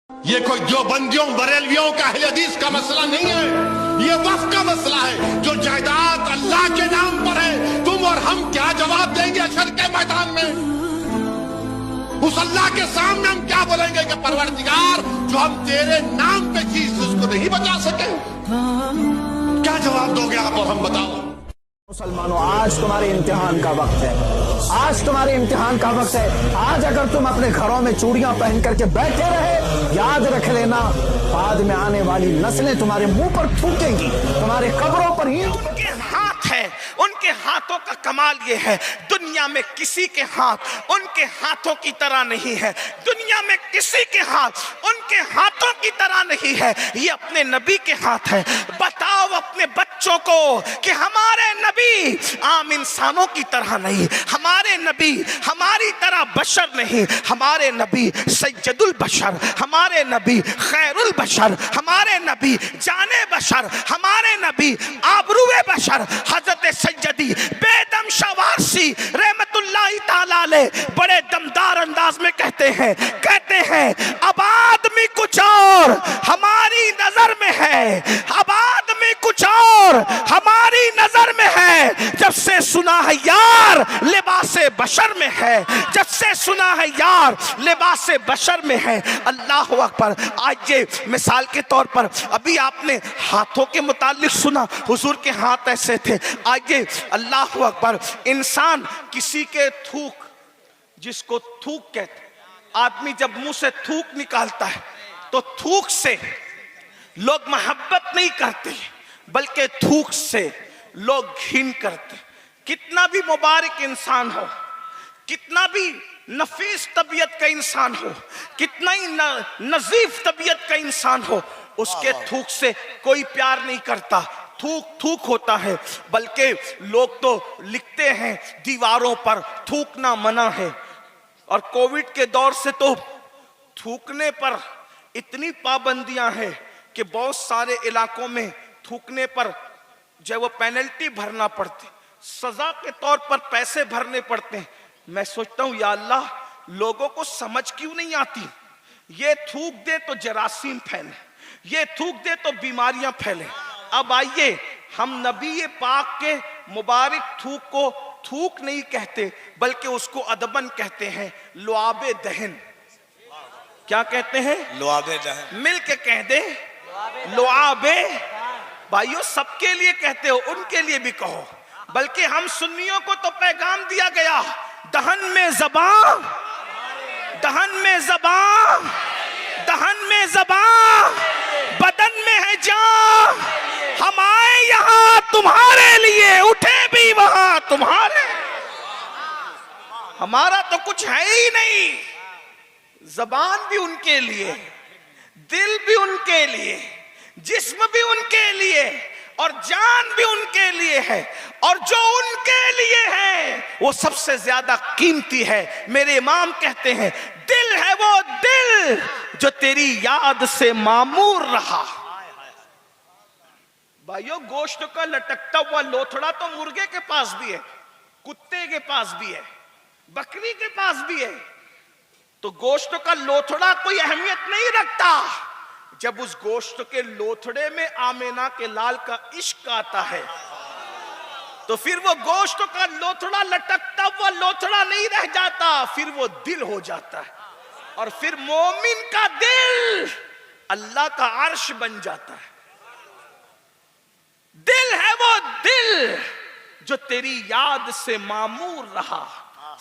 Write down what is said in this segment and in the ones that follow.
ये कोई देवबंदियों बरेलवियों का अहले हदीस का मसला नहीं है, ये वक्फ का मसला है। जो जायदाद अल्लाह के नाम पर है, तुम और हम क्या जवाब देंगे हशर के मैदान में? उस अल्लाह के सामने हम क्या बोलेंगे कि परवरदिगार, जो हम तेरे नाम पे चीज उसको नहीं बचा सके? क्या जवाब दोगे आप और हम बताओ? मुसलमानों, आज तुम्हारे इम्तिहान का वक्त है। आज तुम्हारे इम्तिहान का वक्त है। आज अगर तुम अपने घरों में चूड़ियां पहन करके बैठे रहे, याद रख लेना, बाद में आने वाली नस्लें तुम्हारे मुंह पर थूकेंगी, तुम्हारे कब्रों पर ईंट। उनके हाथ है, उनके हाथों का कमाल ये है, दुनिया में किसी के हाथ उनके हाथों की तरह नहीं है। दुनिया में किसी के हाथ उनके हाथों की तरह नहीं है। ये अपने नबी के हाथ है। बताओ अपने बच्चों को कि हमारे नबी आम इंसानों की तरह नहीं, हमारे नबी हमारी तरह बशर नहीं, हमारे नबी सैयदुल बशर, हमारे नबी खैरुल बशर, हमारे नबी जाने बशर, हमारे नबी आबरूए बशर हजरत सैयदी बेदम शवारसी रहमतुल्लाहि ताला अलैह बड़े दमदार अंदाज में कहते हैं अब आदमी कुछ और हमारी नजर में है, अब आदमी कुछ और हमारी नजर में है। जब से सुना है यार लिबासे बशर में है, जब से सुना है यार लिबासे बशर में है। अल्लाह अकबर। आज ये मिसाल के तौर पर अभी आपने हाथों के मुतालिक सुना, हुजूर के हाथ ऐसे थे। आइए अल्लाह अकबर। इंसान किसी के थूक, जिसको थूक कहते, आदमी जब मुंह से थूक निकालता है तो थूक से लोग मोहब्बत नहीं करते, बल्कि थूक से लोग घिन करते। कितना भी मुबारक इंसान हो, कितना भी नफीस तबीयत का इंसान हो, कितना ही नजीफ तबीयत का इंसान हो, उसके थूक से कोई प्यार नहीं करता। थूक थूक होता है। बल्कि लोग तो लिखते हैं दीवारों पर थूकना मना है। और कोविड के दौर से तो थूकने पर इतनी पाबंदियां हैं कि बहुत सारे इलाकों में थूकने पर जो वो पेनल्टी भरना पड़ती, सजा के तौर पर पैसे भरने पड़ते हैं। मैं सोचता हूं या अल्लाह, लोगों को समझ क्यों नहीं आती? ये थूक दे तो जरासीम फैले, ये थूक दे तो बीमारियां फैले। अब आइए, हम नबी पाक के मुबारक थूक को थूक नहीं कहते, बल्कि उसको अदबन कहते हैं लुआबे दहन। क्या कहते हैं? लुआबे दहन। मिल के कह दे लुआबे। भाइयों, सबके लिए कहते हो, उनके लिए भी कहो। बल्कि हम सुन्नियों को तो पैगाम दिया गया, दहन में ज़बान, दहन में ज़बान, दहन में ज़बान, बदन में है जान। हम आए यहाँ तुम्हारे लिए, उठे भी वहां तुम्हारे। हमारा तो कुछ है ही नहीं। ज़बान भी उनके लिए, दिल भी उनके लिए, जिस्म भी उनके लिए, और जान भी उनके लिए है। और जो उनके लिए है वो सबसे ज्यादा कीमती है। मेरे इमाम कहते हैं, दिल है वो दिल जो तेरी याद से मामूर रहा। भाइयों, गोश्त का लटकता हुआ लोथड़ा तो मुर्गे के पास भी है, कुत्ते के पास भी है, बकरी के पास भी है। तो गोश्त का लोथड़ा कोई अहमियत नहीं रखता। जब उस गोश्त के लोथड़े में आमेना के लाल का इश्क आता है, तो फिर वो गोश्त का लोथड़ा लटकता हुआ लोथड़ा नहीं रह जाता, फिर वो दिल हो जाता है। और फिर मोमिन का दिल अल्लाह का अर्श बन जाता है। दिल है वो दिल जो तेरी याद से मामूर रहा।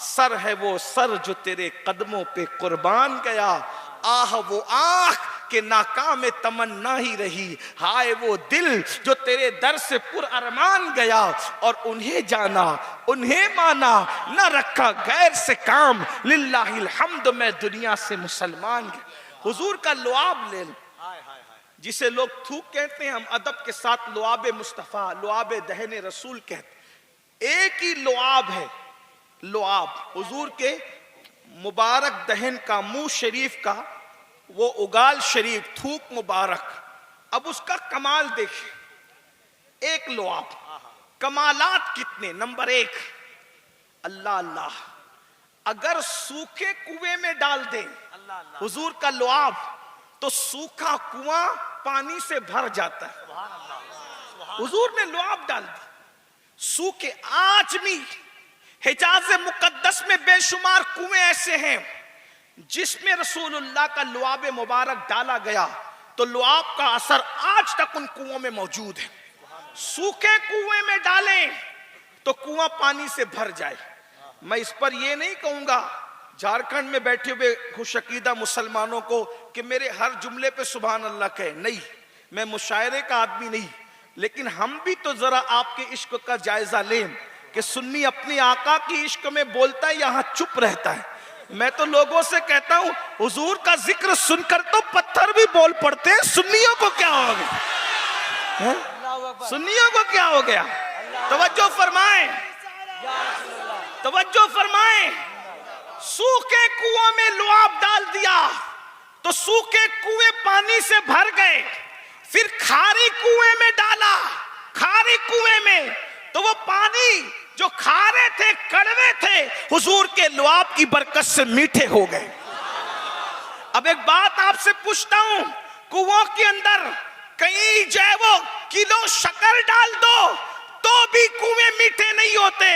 सर है वो सर जो तेरे कदमों पे कुर्बान गया। आह वो आंख के नाकाम तमन्ना ही रही। हाय वो दिल जो तेरे दर से पुर अरमान गया। और उन्हें जाना, उन्हें माना, न रखा गैर से काम। लिल्लाहिल हम्द, मैं दुनिया से मुसलमान। हुजूर का लुआब ले, जिसे लोग थूक कहते हैं, हम अदब के साथ लुआबे मुस्तफ़ा, लुआबे दहने रसूल कहते। एक ही लुआब है, लुआब हुजूर के मुबारक दहन का, मुंह शरीफ का वो उगाल शरीफ, थूक मुबारक। अब उसका कमाल देखिए। एक लुआब, कमालात कितने। नंबर एक, अल्लाह अल्लाह, अगर सूखे कुएं में डाल दे हुजूर का लुआब, तो सूखा कुआं पानी से भर जाता है। हुजूर ने लुआब डाल दी सूखे। आज भी हिजाज मुकद्दस में बेशुमार कुएं ऐसे हैं जिसमें रसूलुल्लाह का लुआब मुबारक डाला गया तो लुआब का असर आज तक उन कुओं में मौजूद है। सूखे कुएं में डालें तो कुआं पानी से भर जाए। मैं इस पर यह नहीं कहूंगा झारखंड में बैठे हुए खुशअकीदा मुसलमानों को कि मेरे हर जुमले पे सुभान अल्लाह कहे, नहीं, मैं मुशायरे का आदमी नहीं, लेकिन हम भी तो जरा आपके इश्क का जायजा लें कि सुन्नी अपने आका की इश्क में बोलता है, यहां चुप रहता है। मैं तो लोगों से कहता हूं हुजूर का जिक्र सुनकर तो पत्थर भी बोल पड़ते हैं, सुन्नियों को क्या हो गया? सुन्नियों को क्या हो गया? तवज्जो फरमाएं, तवज्जो फरमाएं। सूखे कुओं में लुआब डाल दिया तो सूखे कुएं पानी से भर गए। फिर खारी कुएं में डाला, खारी कुएं में, तो वो पानी जो खारे थे, कड़वे थे, हुजूर के लुआब की बरकत से मीठे हो गए। अब एक बात आपसे पूछता हूं, कुओं के अंदर कहीं जो है वो किलो शक्कर डाल दो तो भी कुएं मीठे नहीं होते,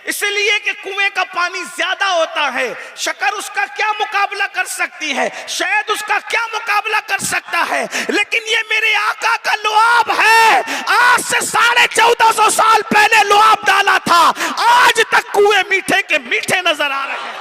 इसलिए कि कुएं का पानी ज्यादा होता है। शक्कर उसका क्या मुकाबला कर सकती है, शायद उसका क्या मुकाबला कर सकता है, लेकिन ये मेरे आका का लुआब है। आज से 1450 साल पहले लुआब डाला था, आज तक कुएं मीठे के मीठे नजर आ रहे हैं।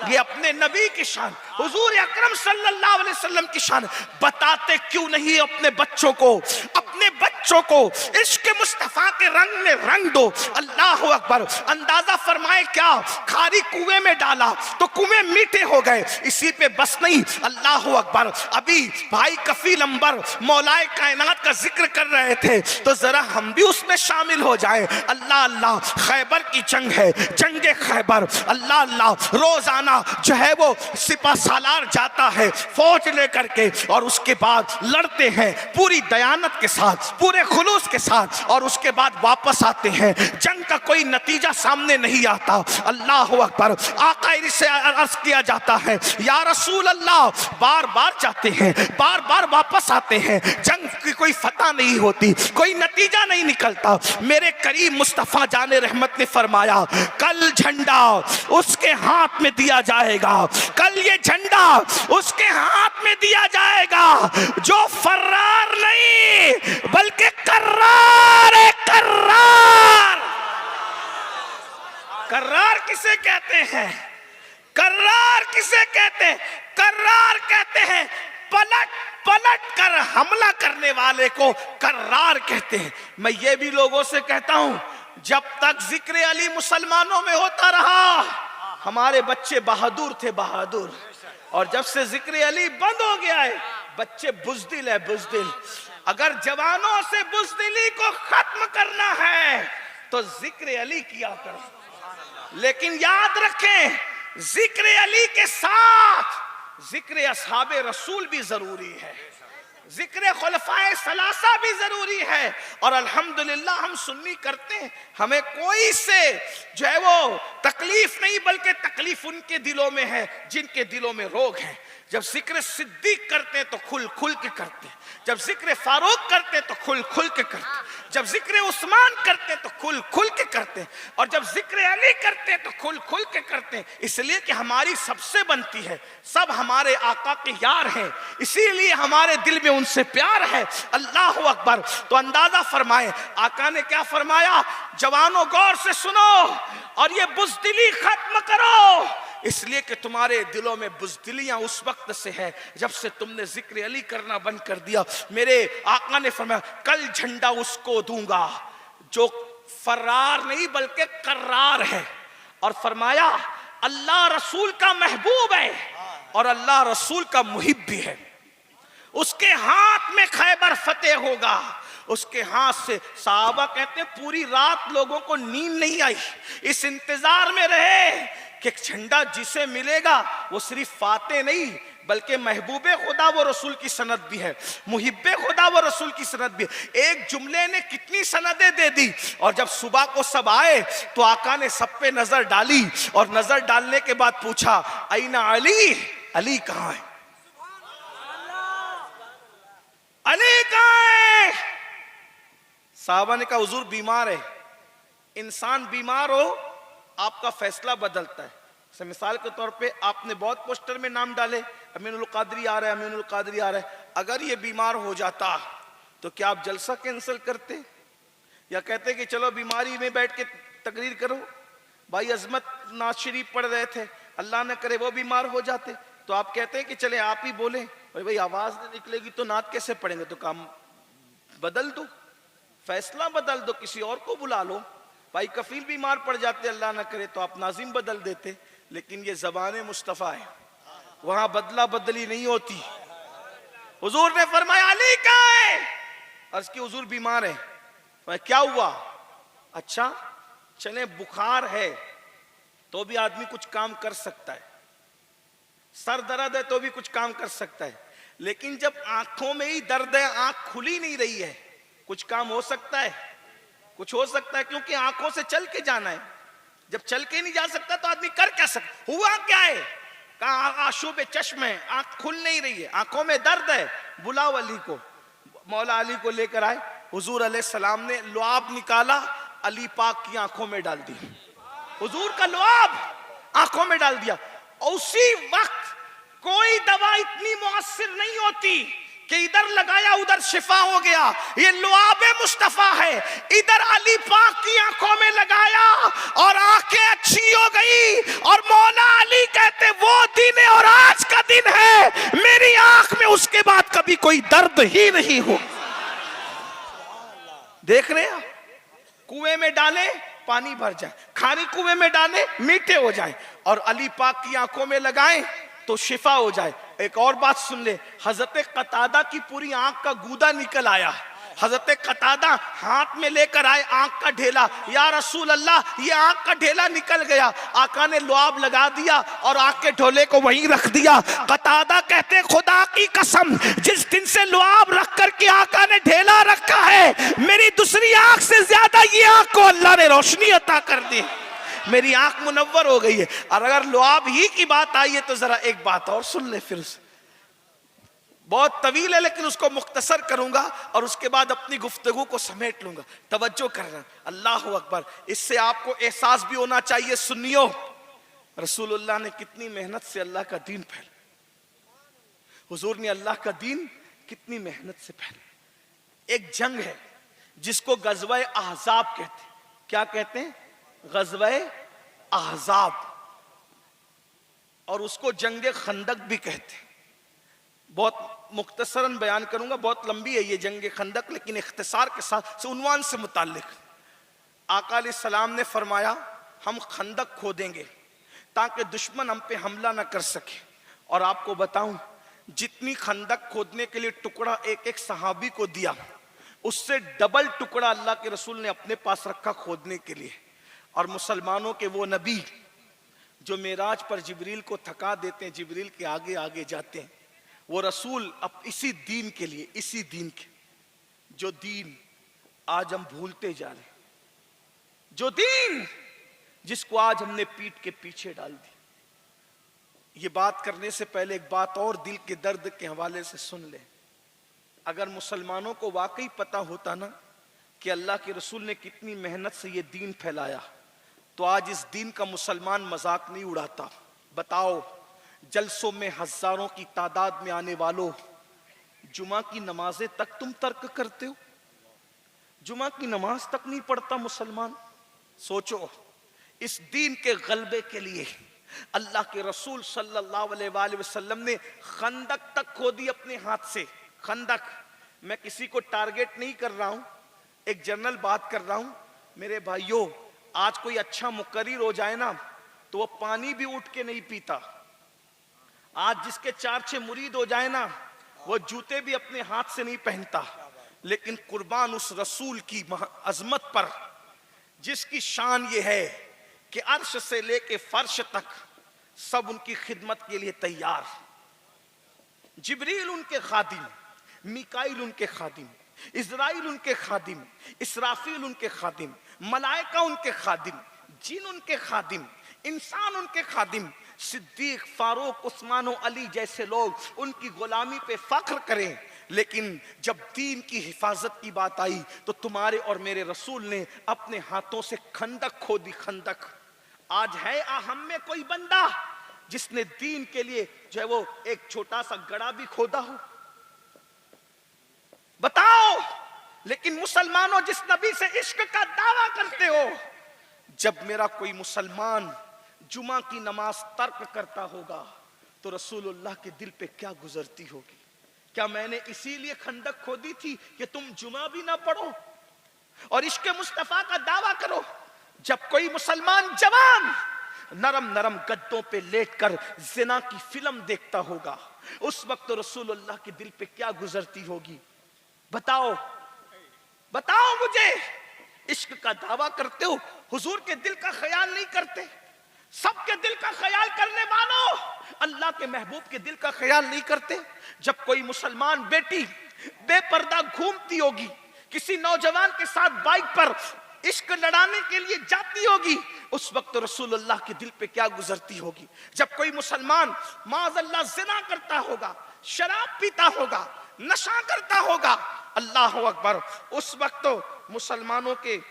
ये अपने नबी की शान, हुजूर अकरम सल्लल्लाहु अलैहि वसल्लम की शान। बताते क्यों नहीं अपने बच्चों को, अपने बच्चों को इश्क मुस्तफा के रंग में रंग दो। अल्लाह अकबर। अंदाजा फरमाए क्या, खारी कुएं में डाला तो कुएं मीठे हो गए। इसी पे बस नहीं, अल्लाह अकबर। अभी भाई कफील अंबर मौलाए कायनात का जिक्र कर रहे थे तो जरा हम भी उसमें शामिल हो जाए। अल्लाह अल्लाह, खैबर की जंग है, जंगे खैबर। अल्लाह अल्लाह, रोजाना जो है वो सिपा सालार जाता है फौज लेकर के और उसके बाद लड़ते हैं पूरी दयानत के साथ, पूरे खुलूस के साथ, और उसके बाद वापस आते हैं। जंग का कोई नतीजा सामने नहीं आता। अल्लाह अकबर। आका से अर्ज किया जाता है, या रसूल अल्लाह, बार बार जाते हैं, बार बार वापस आते हैं, जंग की कोई फतह नहीं होती, कोई नतीजा नहीं निकलता। मेरे करीम मुस्तफा जाने रहमत ने फरमाया, कल झंडा उसके हाथ में दिया जाएगा, कल ये झंडा उसके हाथ में दिया जाएगा जो फर्रार नहीं बल्कि कर्रार है। कर्रार, कर्रार किसे कहते हैं? कर्रार किसे कहते हैं? कर्रार कहते हैं पलट पलट कर हमला करने वाले को कर्रार कहते हैं। मैं ये भी लोगों से कहता हूं, जब तक जिक्र अली मुसलमानों में होता रहा हमारे बच्चे बहादुर थे, बहादुर, और जब से जिक्र अली बंद हो गया है बच्चे बुज़दिल है, बुज़दिल। अगर जवानों से बुज़दिली को खत्म करना है तो जिक्र अली किया करो, लेकिन याद रखें जिक्र अली के साथ जिक्र अस्हाबे रसूल भी जरूरी है, जिक्र खुलफाए सलासा भी जरूरी है। और अल्हम्दुलिल्लाह हम सुन्नी करते हैं, हमें कोई से जो है वो तकलीफ नहीं, बल्कि तकलीफ उनके दिलों में है जिनके दिलों में रोग है। जब जिक्र सिद्दीक करते तो खुल खुल के करते, जब जिक्र फारूक करते तो खुल खुल के करते, जब जिक्र उस्मान करते तो खुल खुल के करते, और जब जिक्र अली करते तो खुल खुल के करते। इसलिए कि हमारी सबसे बनती है, सब हमारे आका के यार हैं, इसीलिए हमारे दिल में उनसे प्यार है। अल्लाह अकबर। तो अंदाजा फरमाए आका ने क्या फरमाया, जवानों गौर से सुनो और ये बुज़दिली खत्म करो, इसलिए कि तुम्हारे दिलों में बुज़दिलियां उस वक्त से है जब से तुमने जिक्र अली करना बंद कर दिया। मेरे आका ने फरमाया, कल झंडा उसको दूंगा जो फरार नहीं बल्कि कर्रार है, और फरमाया अल्लाह रसूल का महबूब है और अल्लाह रसूल का मुहिब भी है। उसके हाथ में खैबर फतेह होगा, उसके हाथ से। साहबा कहते हैं पूरी रात लोगों को नींद नहीं आई, इस इंतजार में रहे कि झंडा जिसे मिलेगा वो सिर्फ फातेह नहीं बल्कि महबूबे खुदा व रसूल की सनद भी है, मुहिब्बे खुदा व रसूल की सनद भी है। एक जुमले ने कितनी सनदें दे दी। और जब सुबह को सब आए तो आका ने सब पे नजर डाली और नजर डालने के बाद पूछा, अईना अली, अली कहाँ है? साहबा ने कहा हुजूर बीमार है। इंसान बीमार हो आपका फैसला बदलता है। मिसाल के तौर पे आपने बहुत पोस्टर में नाम डाले, अमीनुल कादरी आ रहा है, अमीनुल कादरी आ रहा है। अगर ये बीमार हो जाता तो क्या आप जलसा कैंसिल करते या कहते कि चलो बीमारी में बैठ के तकरीर करो? भाई अजमत नाज शरीफ पढ़ रहे थे, अल्लाह न करे वो बीमार हो जाते तो आप कहते हैं कि चले आप ही बोले। भाई आवाज नहीं निकलेगी तो नात कैसे पढ़ेंगे? तो काम बदल दो, फैसला बदल दो, किसी और को बुला लो। भाई कफील बीमार पड़ जाते अल्लाह ना करे तो आप नाजिम बदल देते। लेकिन ये ज़बान मुस्तफ़ा है, वहां बदला बदली नहीं होती। हुजूर ने फरमाया अली कहाँ है? अर्ज की हुजूर बीमार है। क्या हुआ? अच्छा चले बुखार है तो भी आदमी कुछ काम कर सकता है, सर दर्द है तो भी कुछ काम कर सकता है, लेकिन जब आंखों में ही दर्द है, आंख खुली नहीं रही है, कुछ काम हो सकता है? कुछ हो सकता है, क्योंकि आंखों से चल के जाना है। जब चल के नहीं जा सकता तो आदमी कर क्या सकता? हुआ क्या है? कहा आशूब चश्म है, आंख खुल नहीं रही है, आंखों में दर्द है, बुलाओ अली को। मौला अली को लेकर आए। हुजूर अलैहिस्सलाम ने लुआब निकाला, अली पाक की आंखों में डाल दिया। हुजूर का लुआब आंखों में डाल दिया। उसी वक्त कोई दवा इतनी मुअस्सिर नहीं होती कि इधर लगाया उधर शिफा हो गया। ये लुआब मुस्तफा है, इधर अली पाक की आंखों में लगाया और आंखें अच्छी हो गई। और मौला अली कहते वो दिन है और आज का दिन है, मेरी आंख में उसके बाद कभी कोई दर्द ही नहीं हो। देख रहे हैं, कुएं में डाले पानी भर जाए, खारी कुएं में डाले मीठे हो जाए, और अली पाक की आंखों में लगाएं तो शिफा हो जाए। एक और बात सुन ले, हजरत कतादा की पूरी आंख का गूदा निकल आया। हजरत कतादा हाथ में लेकर आए आंख का ढेला, या रसूल अल्लाह ये आंख का ढेला निकल गया। आका ने लुआब लगा दिया और आंख के ढोले को वहीं रख दिया। कतादा कहते खुदा की कसम, जिस दिन से लुआब रख करके आका ने ढेला रखा है, मेरी दूसरी आंख से ज्यादा ये आंख को अल्लाह ने रोशनी अता कर दी, मेरी आंख मुनव्वर हो गई है। और अगर लुआब ही की बात आई है तो जरा एक बात और सुन ले, फिर बहुत तवील है लेकिन उसको मुख्तसर करूंगा और उसके बाद अपनी गुफ्तगू को समेट लूंगा। तवज्जो करना, अल्लाह अकबर। इससे आपको एहसास भी होना चाहिए सुन्नियो, रसूलुल्लाह ने कितनी मेहनत से अल्लाह का दीन फैला। हुजूर ने अल्लाह का दीन कितनी मेहनत से फैला। एक जंग है जिसको गज़वा अहज़ाब कहते हैं। क्या कहते हैं? गज़वा अहज़ाब, और उसको जंग खंदक भी कहते हैं। बहुत मुख्तसरन बयान करूंगा, बहुत लंबी है ये जंग खंदक, लेकिन इख्तिसार के साथ से उन्वान से मुताल्लिक। आका अलैहिस्सलाम ने फरमाया हम खंदक खोदेंगे ताकि दुश्मन हम पे हमला ना कर सके। और आपको बताऊं, जितनी खंदक खोदने के लिए टुकड़ा एक एक सहाबी को दिया, उससे डबल टुकड़ा अल्लाह के रसूल ने अपने पास रखा खोदने के लिए। और मुसलमानों के वो नबी जो मेराज पर जिब्रील को थका देते हैं, जिब्रील के आगे आगे जाते हैं, वो रसूल अब इसी दीन के लिए, इसी दीन के जो दीन आज हम भूलते जा रहे, जो दीन जिसको आज हमने पीठ के पीछे डाल दी। ये बात करने से पहले एक बात और दिल के दर्द के हवाले से सुन ले। अगर मुसलमानों को वाकई पता होता ना कि अल्लाह के रसूल ने कितनी मेहनत से ये दीन फैलाया, तो आज इस दीन का मुसलमान मजाक नहीं उड़ाता। बताओ, जलसों में हजारों की तादाद में आने वालों, जुमा की नमाजें तक तुम तर्क करते हो। जुमा की नमाज तक नहीं पढ़ता मुसलमान। सोचो, इस दीन के गलबे के लिए अल्लाह के रसूल सल्लल्लाहु अलैहि वसल्लम ने खंदक तक खोदी अपने हाथ से। खंदक, मैं किसी को टारगेट नहीं कर रहा हूं, एक जनरल बात कर रहा हूं। मेरे भाइयों, आज कोई अच्छा मुकर्रिर हो जाए ना तो वो पानी भी उठ के नहीं पीता। आज जिसके 4-6 मुरीद हो जाए ना, वो जूते भी अपने हाथ से नहीं पहनता। लेकिन कुर्बान उस रसूल की अजमत पर जिसकी शान ये है कि अर्श से लेके फर्श तक सब उनकी खिदमत के लिए तैयार। जिब्रील उनके खादिम, मिकाइल उनके खादिम, इज़राइल उनके खादिम, इसराफील उनके खादिम, मलाइका उनके खादिम, जिन उनके खादिम, इंसान उनके खादिम। सिद्दीक, फारूक, उस्मान और अली जैसे लोग उनकी गुलामी पे फख्र करें। लेकिन जब दीन की हिफाजत की बात आई तो तुम्हारे और मेरे रसूल ने अपने हाथों से खंदक खोदी, खंदक। आज है हम में कोई बंदा जिसने दीन के लिए जो है वो एक छोटा सा गड़ा भी खोदा हो? बताओ। लेकिन मुसलमानों, जिस नबी से इश्क का दावा करते हो, जब मेरा कोई मुसलमान जुमा की नमाज तर्क करता होगा तो रसूलुल्लाह के दिल पे क्या गुजरती होगी? क्या मैंने इसीलिए खंदक खोदी थी कि तुम जुमा भी ना पढ़ो और इश्क मुस्तफा का दावा करो? जब कोई मुसलमान जवान नरम नरम गद्दों पे लेटकर जिना की फिल्म देखता होगा, उस वक्त तो रसूलुल्लाह के दिल पे क्या गुजरती होगी? बताओ, बताओ मुझे। इश्क का दावा करते हो, हुजूर के दिल का ख्याल नहीं करते? सबके दिल का ख्याल करने वालों, अल्लाह के महबूब के दिल का ख्याल नहीं करते? जब कोई मुसलमान बेटी बेपर्दा घूमती होगी, किसी नौजवान के साथ बाइक पर इश्क लड़ाने के लिए जाती होगी, उस वक्त रसूलुल्लाह के दिल पे क्या गुजरती होगी? जब कोई मुसलमान माज़अल्लाह ज़िना करता होगा, शराब पीता होगा, नशा करता होगा, अल्लाह अकबर, उस वक्त तो मुसलमानों के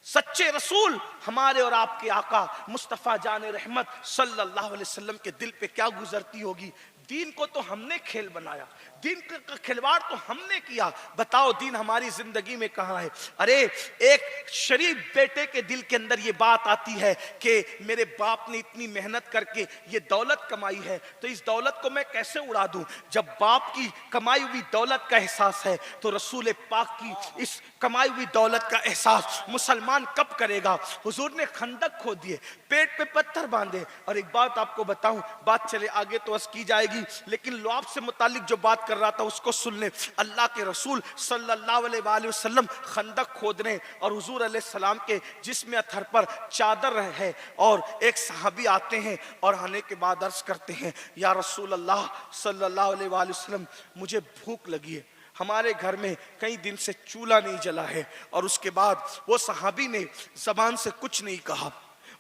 सच्चे रसूल हमारे और आपके आका मुस्तफ़ा जान रहमत सल्लल्लाहु अलैहि वसल्लम के दिल पे क्या गुजरती होगी? दीन को तो हमने खेल बनाया, दीन का खिलवाड़ तो हमने किया। बताओ दीन हमारी जिंदगी में कहाँ है? अरे एक शरीफ बेटे के दिल के अंदर ये बात आती है कि मेरे बाप ने इतनी मेहनत करके ये दौलत कमाई है, तो इस दौलत को मैं कैसे उड़ा दूं? जब बाप की कमाई हुई दौलत का एहसास है तो रसूल पाक की इस कमाई हुई दौलत का एहसास मुसलमान कब करेगा? हुजूर ने खंदक खोद दिए, पेट पे पत्थर बांधे। और एक बात आपको बताऊं, बात चले आगे तो की जाएगी, लेकिन लुआब से मुतालिक जो बात कर रहा था उसको सुन ले। अल्लाह के रसूल सल्लल्लाहु अलैहि वसल्लम खंदक खोदने और हुजूर अलैहिस्सलाम के जिस्म अथर पर चादर है, और एक सहाबी आते हैं और आने के बाद अर्ज करते हैं, या रसूल अल्लाह सल्लल्लाहु अलैहि वसल्लम, मुझे भूख लगी है, हमारे घर में कई दिन से चूल्हा नहीं जला है। और उसके बाद वो सहाबी ने जबान से कुछ नहीं कहा,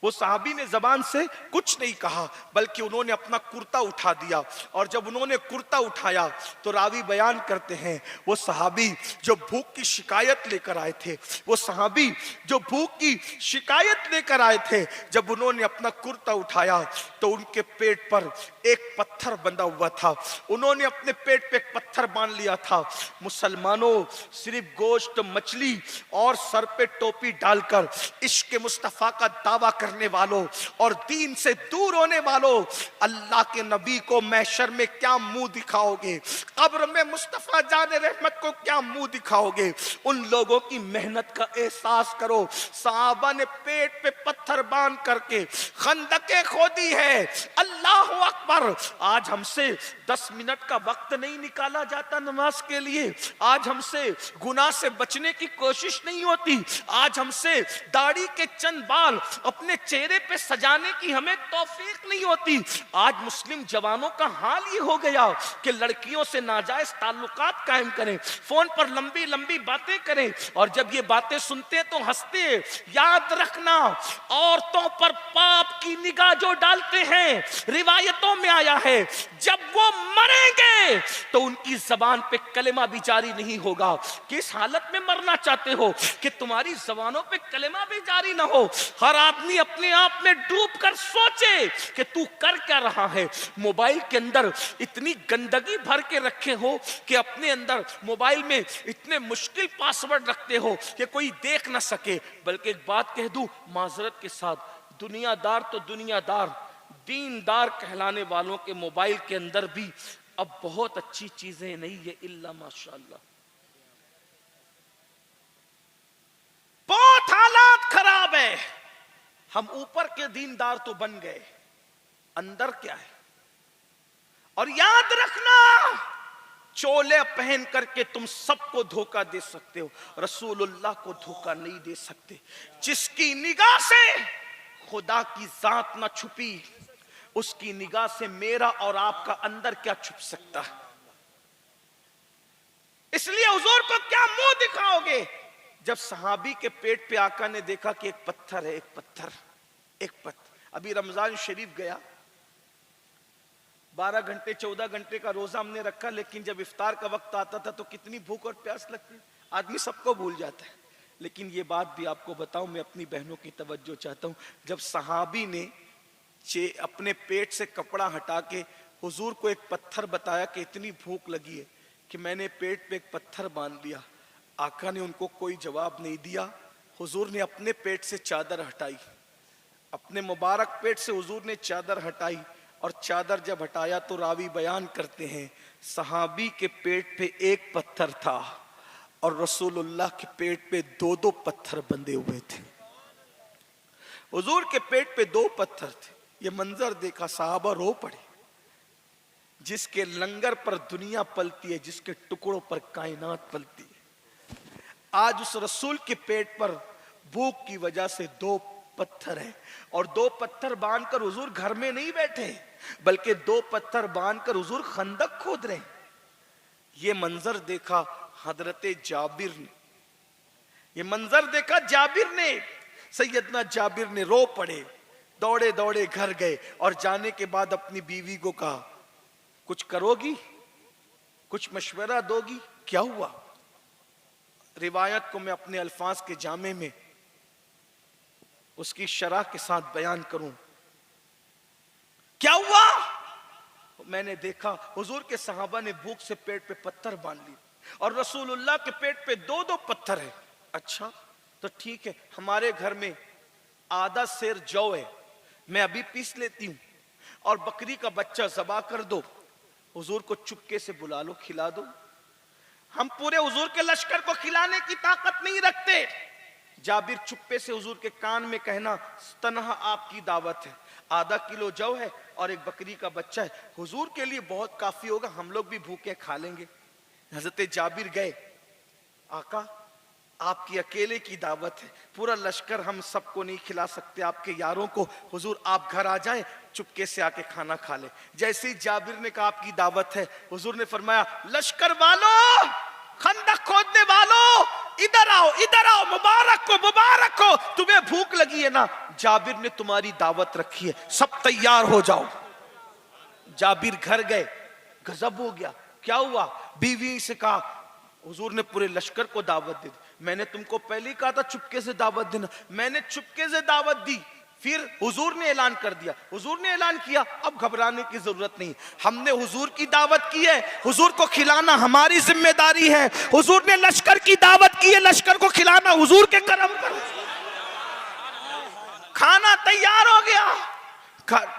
वो सहाबी ने जबान से कुछ नहीं कहा, बल्कि उन्होंने अपना कुर्ता उठा दिया। और जब उन्होंने कुर्ता उठाया तो रावी बयान करते हैं, वो सहाबी जो भूख की शिकायत लेकर आए थे, वो सहाबी जो भूख की शिकायत लेकर आए थे, जब उन्होंने अपना कुर्ता उठाया तो उनके पेट पर एक पत्थर बंधा हुआ था। उन्होंने अपने पेट पे एक पत्थर बांध लिया था। मुसलमानों, सिर्फ गोश्त, मछली और सर पे टोपी डालकर इश्क मुस्तफा का दावा करने वालों और दीन से दूर होने वालों, अल्लाह के नबी को महशर में क्या मुंह दिखाओगे? कब्र में मुस्तफा जाने रहमत को क्या मुंह दिखाओगे? उन लोगों की मेहनत का एहसास करो। सहाबा ने पेट पे पत्थर बांध करके खंदकें खोदी है। अल्लाह अकबर। आज हमसे 10 मिनट का वक्त नहीं निकाला जाता नमाज के लिए, आज हमसे गुनाह से बचने की कोशिश नहीं होती, आज हमसे दाढ़ी के चंद बाल अपने चेहरे पे सजाने की हमें तौफीक नहीं होती। आज मुस्लिम जवानों का हाल ये हो गया कि लड़कियों से नाजायज ताल्लुकात कायम करें, फोन पर लंबी लंबी बातें करें, और जब ये बातें सुनते तो हंसते। याद रखना, औरतों पर पाप की निगाह जो डालते हैं, रिवायतों में आया है, जब वो मरेंगे तो उनकी जबान पे कलेमा भी जारी नहीं होगा। किस हालत में मरना चाहते हो कि तुम्हारी जबानों पे कलेमा भी जारी ना हो? हर आदमी अपने आप में डूब कर सोचे कि तू कर क्या रहा है। मोबाइल के अंदर इतनी गंदगी भर के रखे हो कि अपने अंदर मोबाइल में इतने मुश्किल पासवर्ड रखते हो कि कोई देख ना सके। बल्कि एक बात कह दूं माजरत के साथ, दुनियादार तो दुनियादार, दीनदार कहलाने वालों के मोबाइल के अंदर भी अब बहुत अच्छी चीजें नहीं है, इल्ला माशाअल्लाह। बहुत हालात खराब है। हम ऊपर के दीनदार तो बन गए, अंदर क्या है? और याद रखना, चोले पहन करके तुम सबको धोखा दे सकते हो, रसूलुल्लाह को धोखा नहीं दे सकते। जिसकी निगाह से खुदा की जात ना छुपी, उसकी निगाह से मेरा और आपका अंदर क्या छुप सकता है? इसलिए हुजूर को क्या मुंह दिखाओगे? जब सहाबी के पेट पे आका ने देखा कि एक पत्थर है, एक पत्थर। अभी रमजान शरीफ गया, 12 घंटे 14 घंटे का रोजा हमने रखा, लेकिन जब इफ्तार का वक्त आता था तो कितनी भूख और प्यास लगती। आदमी सबको भूल जाता है। लेकिन ये बात भी आपको बताऊं, मैं अपनी बहनों की तवज्जो चाहता हूं, जब सहाबी ने अपने पेट से कपड़ा हटा के हुजूर को एक पत्थर बताया कि इतनी भूख लगी है कि मैंने पेट पे एक पत्थर बांध लिया, आका ने उनको कोई जवाब नहीं दिया। हुजूर ने अपने पेट से चादर हटाई, अपने मुबारक पेट से हुजूर ने चादर हटाई, और चादर जब हटाया तो रावी बयान करते हैं सहाबी के पेट पे एक पत्थर था और रसूलुल्लाह के पेट पे 2-2 पत्थर बंधे हुए थे। हुजूर के पेट पे 2 पत्थर थे। ये मंजर देखा, साहबा रो पड़े। जिसके लंगर पर दुनिया पलती है, जिसके टुकड़ों पर कायनात पलती है, आज उस रसूल के पेट पर भूख की वजह से 2 पत्थर है। और 2 पत्थर बांधकर हुजूर घर में नहीं बैठे, बल्कि 2 पत्थर बांधकर हुजूर खंदक खोद रहे हैं। ये मंजर देखा हजरते जाबिर ने, ये मंजर देखा जाबिर ने, सैयदना जाबिर ने रो पड़े, दौड़े दौड़े घर गए और जाने के बाद अपनी बीवी को कहा कुछ करोगी, कुछ मशवरा दोगी? क्या हुआ? रिवायत को मैं अपने अल्फाज के जामे में उसकी शरह के साथ बयान करूं। क्या हुआ? मैंने देखा हुजूर के सहाबा ने भूख से पेट पे पत्थर बांध लिए और रसूलुल्लाह के पेट पे 2-2 पत्थर है। अच्छा तो ठीक है, हमारे घर में आधा सेर जौ है, मैं अभी पीस लेती हूं और बकरी का बच्चा ज़बा कर दो, हुजूर को चुपके से बुला लो, खिला दो। हम पूरे हुजूर के लश्कर को खिलाने की ताकत नहीं रखते। जाबिर चुप्पे से हुजूर के कान में कहना तनहा आपकी दावत है, आधा किलो जौ है और एक बकरी का बच्चा है, हुजूर के लिए बहुत काफी होगा, हम लोग भी भूखे खा लेंगे। हजरत जाबिर गए, आका आपकी अकेले की दावत है, पूरा लश्कर हम सबको नहीं खिला सकते, आपके यारों को, हुजूर आप घर आ जाएं, चुपके से आके खाना खा ले। जैसे ही जाबिर ने कहा आपकी दावत है, हुजूर ने फरमाया लश्कर वालों, खंदक खोदने वालों, इधर आओ, मुबारक हो, तुम्हें भूख लगी है ना, जाबिर ने तुम्हारी दावत रखी है, सब तैयार हो जाओ। जाबिर घर गए, गजब हो गया। क्या हुआ? बीवी से कहा हुजूर ने पूरे लश्कर को दावत दी, मैंने तुमको पहले ही कहा था चुपके से दावत देना, मैंने चुपके से दावत दी, फिर हुजूर ने ऐलान कर दिया, हुजूर ने ऐलान किया, अब घबराने की जरूरत नहीं, हमने हुजूर की दावत की है, हुजूर को खिलाना हमारी जिम्मेदारी है, हुजूर ने लश्कर की दावत की है, लश्कर को खिलाना हुजूर के करम पर। खाना तैयार हो गया,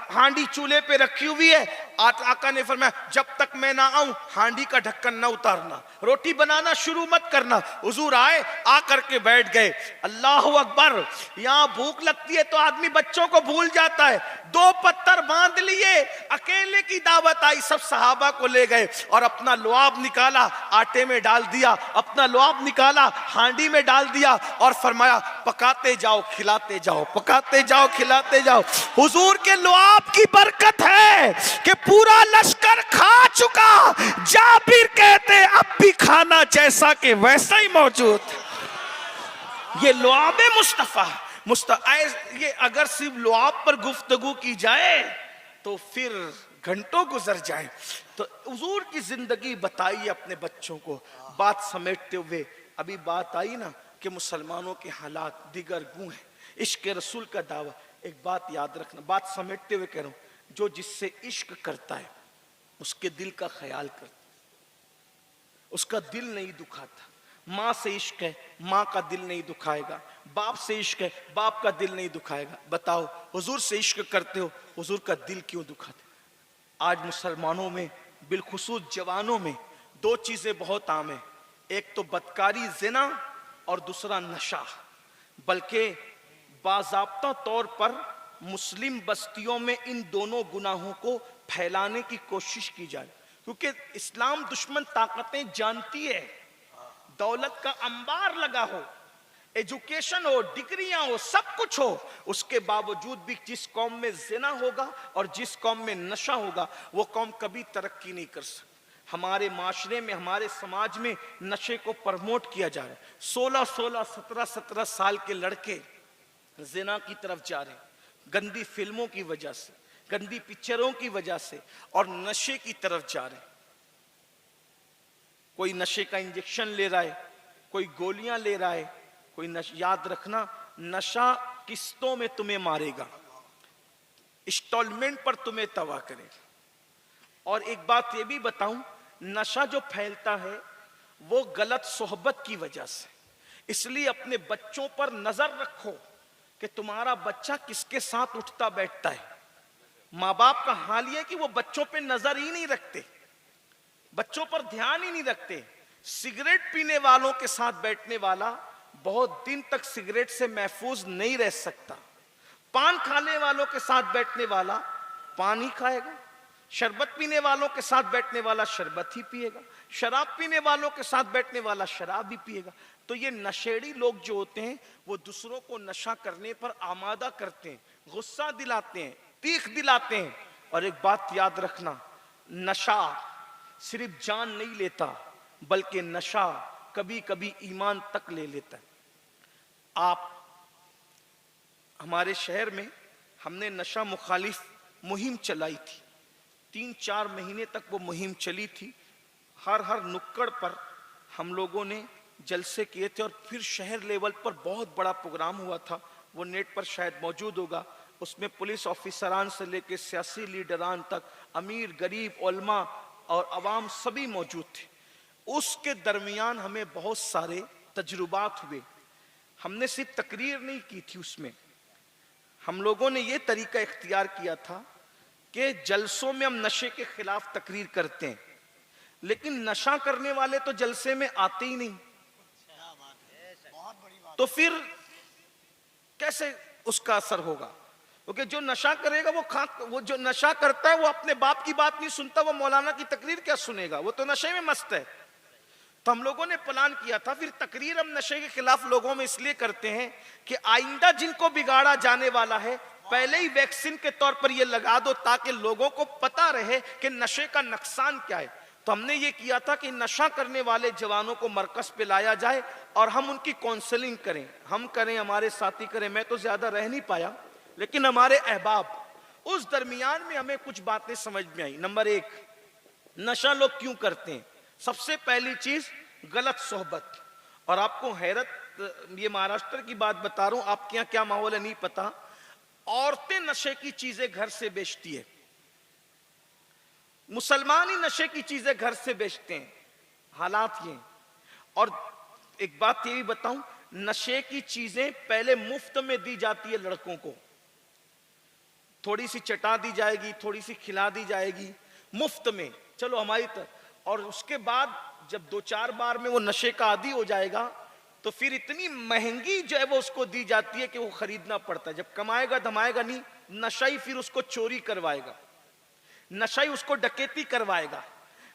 हांडी चूल्हे पे रखी हुई है, आका ने फरमाया जब तक मैं ना आऊं हांडी का ढक्कन ना उतारना, रोटी बनाना शुरू मत करना। हुजूर आए, आ करके बैठ गए। अल्लाहु अकबर। यहां भूख लगती है तो आदमी बच्चों को भूल जाता है। 2 पत्थर बांध लिए, अकेले की दावत आई, सब सहाबा को ले गए और अपना लुआब निकाला, आटे में डाल दिया, अपना लुआब निकाला, हांडी में डाल दिया और फरमाया पकाते जाओ खिलाते जाओ, पकाते जाओ खिलाते जाओ। हुजूर के लुआब की बरकत है कि पूरा लश्कर खा चुका। जाबिर कहते अब भी खाना जैसा के वैसा ही मौजूद। ये लुआब मुस्तफा ये अगर सिर्फ लुआब पर गुफ्तगू की जाए तो फिर घंटों गुजर जाए। तो हुजूर की जिंदगी बताइए अपने बच्चों को। बात समेटते हुए अभी बात आई ना कि मुसलमानों के हालात दिगर गू हैं, इश्क रसूल का दावा। एक बात याद रखना, बात समेटते हुए कह रहा हूं, जो जिससे इश्क करता है उसके दिल का ख्याल करता, उसका दिल नहीं दुखाता। माँ से इश्क है, माँ का दिल नहीं दुखाएगा, बाप से इश्क है, बाप का दिल नहीं दुखाएगा। बताओ हुजूर से इश्क करते हो, हुजूर का दिल क्यों दुखाते? आज मुसलमानों में बिलखुसूस जवानों में 2 चीजें बहुत आम है, एक तो बदकारी जिना और दूसरा नशा। बल्कि बाज़ाब्ता तौर पर मुस्लिम बस्तियों में इन दोनों गुनाहों को फैलाने की कोशिश की जाए, क्योंकि इस्लाम दुश्मन ताकतें जानती है दौलत का अंबार लगा हो, एजुकेशन हो, डिग्रियां हो, सब कुछ हो, उसके बावजूद भी जिस कौम में जिना होगा और जिस कौम में नशा होगा वो कौम कभी तरक्की नहीं कर सकती। हमारे माशरे में, हमारे समाज में नशे को प्रमोट किया जा रहा है। 16-16, 17-17 साल के लड़के जिना की तरफ जा रहे हैं, गंदी फिल्मों की वजह से, गंदी पिक्चरों की वजह से और नशे की तरफ जा रहे हैं। कोई नशे का इंजेक्शन ले रहा है, कोई गोलियां ले रहा है, कोई याद रखना, नशा किस्तों में तुम्हें मारेगा, इंस्टॉलमेंट पर तुम्हें तबाह करेगा। और एक बात ये भी बताऊं, नशा जो फैलता है वो गलत सोहबत की वजह से। इसलिए अपने बच्चों पर नजर रखो कि तुम्हारा बच्चा किसके साथ उठता बैठता है। माँ बाप का हाल यह कि वो बच्चों पे नजर ही नहीं रखते, बच्चों पर ध्यान ही नहीं रखते। सिगरेट पीने वालों के साथ बैठने वाला बहुत दिन तक सिगरेट से महफूज नहीं रह सकता। पान खाने वालों के साथ बैठने वाला पान ही खाएगा, शरबत पीने वालों के साथ बैठने वाला शरबत ही पिएगा, शराब पीने वालों के साथ बैठने वाला शराब ही पिएगा। तो ये नशेड़ी लोग जो होते हैं वो दूसरों को नशा करने पर आमादा करते हैं, गुस्सा दिलाते हैं, तीख दिलाते हैं। और एक बात याद रखना, नशा सिर्फ जान नहीं लेता बल्कि नशा कभी कभी ईमान तक ले लेता है। आप हमारे शहर में हमने नशा मुखालिफ मुहिम चलाई थी, 3-4 महीने तक वो मुहिम चली थी। हर नुक्कड़ पर हम लोगों ने जलसे किए थे और फिर शहर लेवल पर बहुत बड़ा प्रोग्राम हुआ था, वो नेट पर शायद मौजूद होगा। उसमें पुलिस ऑफिसरान से लेकर सियासी लीडरान तक, अमीर गरीब उलमा और अवाम सभी मौजूद थे। उसके दरमियान हमें बहुत सारे तजुर्बात हुए। हमने सिर्फ तकरीर नहीं की थी, उसमें हम लोगों ने ये तरीका इख्तियार किया था कि जलसों में हम नशे के खिलाफ तकरीर करते हैं, लेकिन नशा करने वाले तो जलसे में आते ही नहीं। तो फिर कैसे उसका असर होगा? क्योंकि जो नशा करेगा वो जो नशा करता है वो अपने बाप की बात नहीं सुनता, वो मौलाना की तकरीर क्या सुनेगा, वो तो नशे में मस्त है। तो हम लोगों ने प्लान किया था, फिर तकरीर हम नशे के खिलाफ लोगों में इसलिए करते हैं कि आइंदा जिनको बिगाड़ा जाने वाला है पहले ही वैक्सीन के तौर पर ये लगा दो, ताकि लोगों को पता रहे कि नशे का नुकसान क्या है। तो हमने ये किया था कि नशा करने वाले जवानों को मरकज पे लाया जाए और हम उनकी काउंसलिंग करें, हम करें, हमारे साथी करें। मैं तो ज्यादा रह नहीं पाया, लेकिन हमारे अहबाब, उस दरमियान में हमें कुछ बातें समझ में आई। नंबर 1, नशा लोग क्यों करते हैं? सबसे पहली चीज गलत सोहबत। और आपको हैरत, ये महाराष्ट्र की बात बता रहा हूं, आपके यहाँ क्या माहौल है नहीं पता, औरतें नशे की चीजें घर से बेचती है, मुसलमान ही नशे की चीजें घर से बेचते हैं। हालात ये। और एक बात ये भी बताऊं, नशे की चीजें पहले मुफ्त में दी जाती है लड़कों को, थोड़ी सी चटा दी जाएगी, थोड़ी सी खिला दी जाएगी मुफ्त में, चलो हमारी और उसके बाद जब 2-4 बार में वो नशे का आदी हो जाएगा तो फिर इतनी महंगी जो है वो उसको दी जाती है कि वो खरीदना पड़ता है। जब कमाएगा धमाएगा नहीं, नशाई फिर उसको चोरी करवाएगा, नशाई उसको डकैती करवाएगा,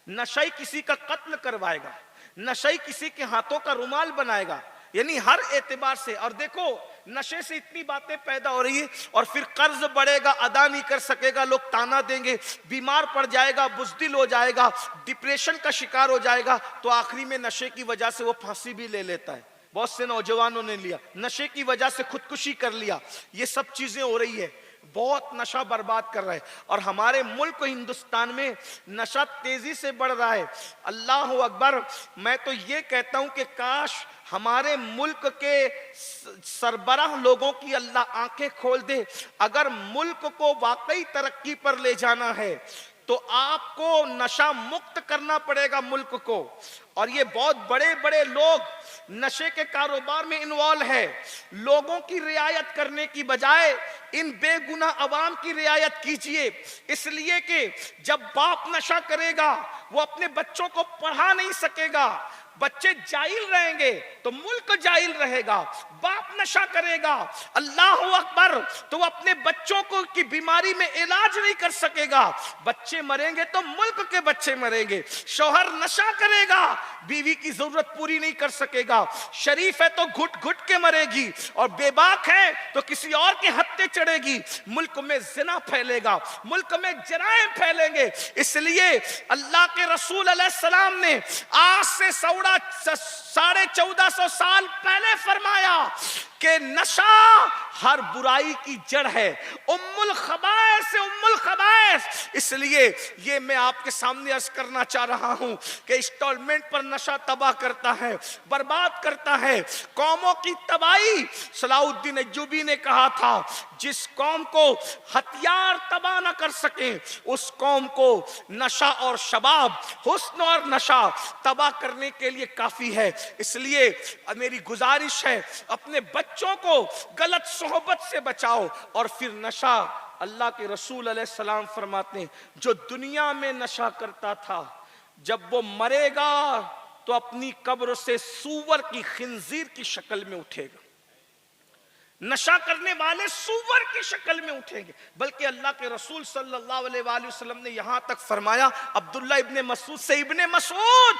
नशाई किसी का कत्ल करवाएगा, नशाई किसी के हाथों का रुमाल बनाएगा, यानी हर एतबार से। और देखो नशे से इतनी बातें पैदा हो रही है, और फिर कर्ज बढ़ेगा, अदा नहीं कर सकेगा, लोग ताना देंगे, बीमार पड़ जाएगा, बुज़दिल हो जाएगा, डिप्रेशन का शिकार हो जाएगा, तो आखिरी में नशे की वजह से वो फांसी भी ले लेता है। बहुत से नौजवानों ने लिया, नशे की वजह से खुदकुशी कर लिया। ये सब चीजें हो रही है, बहुत नशा बर्बाद कर रहा है। और हमारे मुल्क हिंदुस्तान में नशा तेजी से बढ़ रहा है। अल्लाह अकबर। मैं तो ये कहता हूं कि काश हमारे मुल्क के सरबराह लोगों की अल्लाह आंखें खोल दे। अगर मुल्क को वाकई तरक्की पर ले जाना है तो आपको नशा मुक्त करना पड़ेगा मुल्क को। और ये बहुत बड़े बड़े लोग नशे के कारोबार में इन्वॉल्व है। लोगों की रियायत करने की बजाय इन बेगुनाह अवाम की रियायत कीजिए, इसलिए कि जब बाप नशा करेगा वो अपने बच्चों को पढ़ा नहीं सकेगा, बच्चे जाहिल रहेंगे तो मुल्क जाहिल रहेगा। बाप नशा करेगा, अल्लाह अकबर, तो वो अपने बच्चों को की बीमारी में इलाज नहीं कर सकेगा, बच्चे मरेंगे तो मुल्क के बच्चे मरेंगे। शौहर नशा करेगा, बीवी की जरूरत पूरी नहीं कर सकेगा, शरीफ है तो घुट घुट के मरेगी, और बेबाक है तो किसी और के हत्थे चढ़ेगी। मुल्क में जिना फैलेगा, मुल्क में जराइम फैलेंगे। इसलिए अल्लाह के रसूल अलैहिस्सलाम ने आज से 1450 साल पहले फरमाया कि नशा हर बुराई की जड़ है, उम्मुल खबाइस से उम्मुल खबाइस। इसलिए ये मैं आपके सामने अर्ज करना चाह रहा हूं कि इंस्टॉलमेंट पर नशा तबाह करता है, बर्बाद करता है, कौमों की तबाही। सलाउद्दीन अय्यूबी ने कहा था, जिस कौम को हथियार तबाह न कर सके उस कौम को नशा और शबाब, हुस्न और नशा तबाह करने के लिए काफी है। इसलिए मेरी गुजारिश है, अपने बच्चों को गलत सोहबत से बचाओ और फिर नशा। अल्लाह के रसूल अलैहिस्सलाम फरमाते हैं, जो दुनिया में नशा करता था जब वो मरेगा तो अपनी कब्र से सूअर की, खिंजीर की शक्ल में उठेगा। नशा करने वाले सूअर की शक्ल में उठेंगे। बल्कि अल्लाह के रसूल सल्लल्लाहु अलैहि वसल्लम ने यहां तक फरमाया, अब्दुल्ला इब्ने मसूद से, इब्ने मसूद,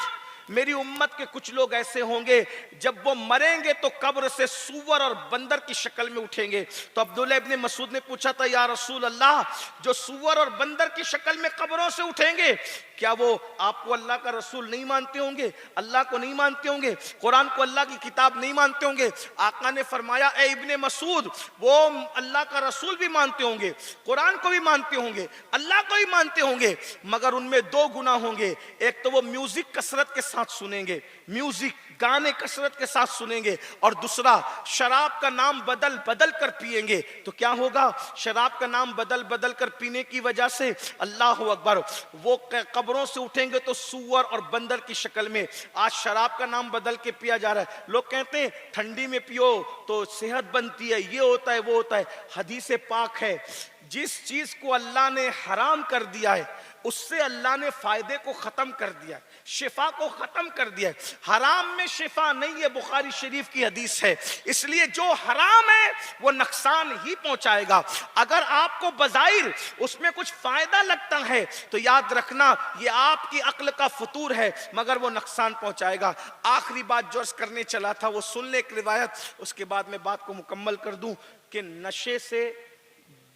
मेरी उम्मत के कुछ लोग ऐसे होंगे जब वो मरेंगे तो कब्र से सूअर और बंदर की शक्ल में उठेंगे। तो अब्दुल्ला इब्ने मसूद ने पूछा था, या रसूल अल्लाह, जो सूअर और बंदर की शक्ल में कब्रों से उठेंगे, क्या वो आपको अल्लाह का रसूल नहीं मानते होंगे, अल्लाह को नहीं मानते होंगे, कुरान को अल्लाह की किताब नहीं मानते होंगे? आका ने फरमाया, ए इब्ने मसूद, वो अल्लाह का रसूल भी मानते होंगे, कुरान को भी मानते होंगे, अल्लाह को भी मानते होंगे, मगर उनमें दो गुनाह होंगे। एक तो वो म्यूजिक कसरत के साथ सुनेंगे, म्यूजिक गाने कसरत के साथ सुनेंगे, और दूसरा शराब का नाम बदल बदल कर पिएंगे। तो क्या होगा? शराब का नाम बदल बदल कर पीने की वजह से, अल्लाह अकबर, वो कब्रों से उठेंगे तो सूअर और बंदर की शक्ल में। आज शराब का नाम बदल के पिया जा रहा है। लोग कहते हैं ठंडी में पियो तो सेहत बनती है, ये होता है वो होता है। हदीस पाक है, जिस चीज को अल्लाह ने हराम कर दिया है उससे अल्लाह ने फायदे को खत्म कर दिया है, शिफा को खत्म कर दिया है। हराम में शिफा नहीं है, बुखारी शरीफ की हदीस है। इसलिए जो हराम है वो नुकसान ही पहुंचाएगा। अगर आपको बज़ाहिर उसमें कुछ फायदा लगता है तो याद रखना ये आपकी अक्ल का फतूर है, मगर वो नुकसान पहुंचाएगा। आखिरी बात जो अर्ज करने चला था वो सुन ले एक रिवायत, उसके बाद मैं बात को मुकम्मल कर दूं कि नशे से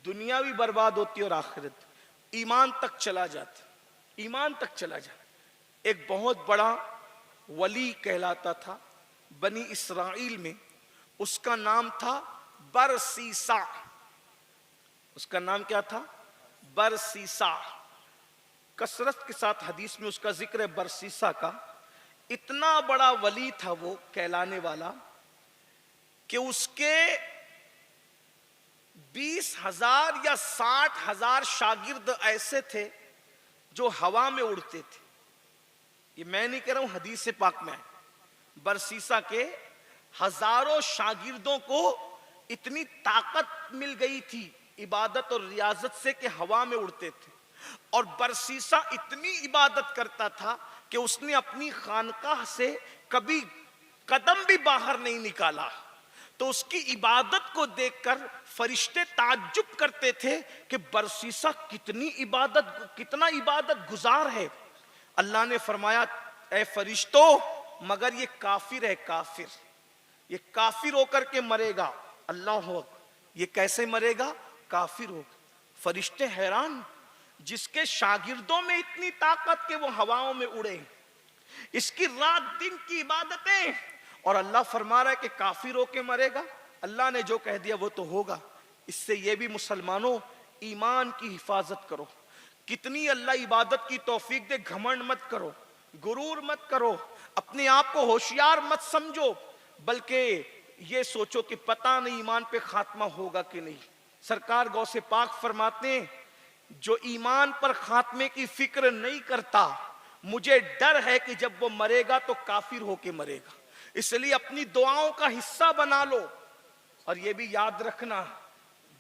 दुनिया भी बर्बाद होती है और आखिरत, ईमान तक चला जाता, ईमान तक चला जाता। एक बहुत बड़ा वली कहलाता था बनी इसराइल में, उसका नाम था बरसीसा। उसका नाम क्या था? बरसीसा। कसरत के साथ हदीस में उसका जिक्र है बरसीसा का। इतना बड़ा वली था वो कहलाने वाला कि उसके 20,000 या 60,000 शागिर्द ऐसे थे जो हवा में उड़ते थे। ये मैं नहीं कह रहा हूं, हदीस से पाक में है। बरसीसा के हजारों शागिर्दों को इतनी ताकत मिल गई थी इबादत और रियाजत से कि हवा में उड़ते थे। और बरसीसा इतनी इबादत करता था कि उसने अपनी खानकाह से कभी कदम भी बाहर नहीं निकाला। तो उसकी इबादत को देखकर फरिश्ते ताज्जुब करते थे कि बरसीसा कितना इबादत गुजार है। अल्लाह ने फरमाया, ए फरिश्तों, मगर ये काफिर है, काफिर, ये काफिर होकर के मरेगा। अल्लाह अकबर, ये कैसे मरेगा? काफिर होकर। फरिश्ते हैरान, जिसके शागिर्दों में इतनी ताकत के वो हवाओं में उड़े, इसकी रात दिन की इबादतें, और अल्लाह फरमा रहा है कि काफिर होके मरेगा। अल्लाह ने जो कह दिया वो तो होगा। इससे ये भी मुसलमानों, ईमान की हिफाजत करो। कितनी अल्लाह इबादत की तौफीक दे, घमंड मत करो, गुरूर मत करो, अपने आप को होशियार मत समझो, बल्कि ये सोचो कि पता नहीं ईमान पे खात्मा होगा कि नहीं। सरकार गौसे पाक फरमाते हैं, जो ईमान पर खात्मे की फिक्र नहीं करता, मुझे डर है कि जब वो मरेगा तो काफिर होके मरेगा। इसलिए अपनी दुआओं का हिस्सा बना लो। और ये भी याद रखना,